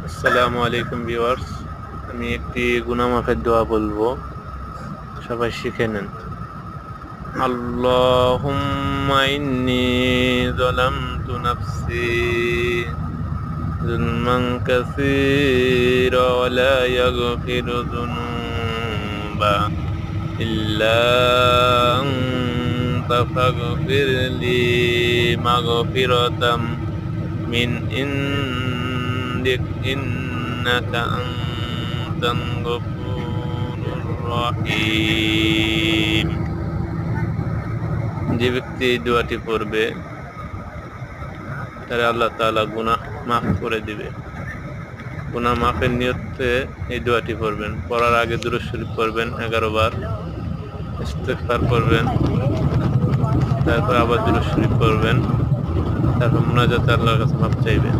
আসসালামু আলাইকুম ভিউয়ার্স। আমি একটি গুনাহ মাফের দোয়া বলবো, সবাই শিখে নেন। আল্লাহুম্মা ইন্নী যালামতু নাফসি যুলমান কাসীরা ওয়া লা ইয়াগফিরু যুনুবা ইল্লা আনতা ফাগফিরলি মাগফিরাতাম মিন ইনদিক ইন্নাকা আনতাল গফুরুর রহিম। যে ব্যক্তি এই দোয়াটি পড়বে তারা আল্লাহ তাআলা গুনাহ মাফ করে দিবে। গুনাহ মাফের নিয়তে এই দোয়াটি পড়বেন। পড়ার আগে দুরূদ শরীফ পড়বেন 11 বার, ইস্তিগফার করবেন, তারপর আবার দুরূদ শরীফ পড়বেন, তারপর মুনাজাতে আল্লাহর কাছে মাফ চাইবেন।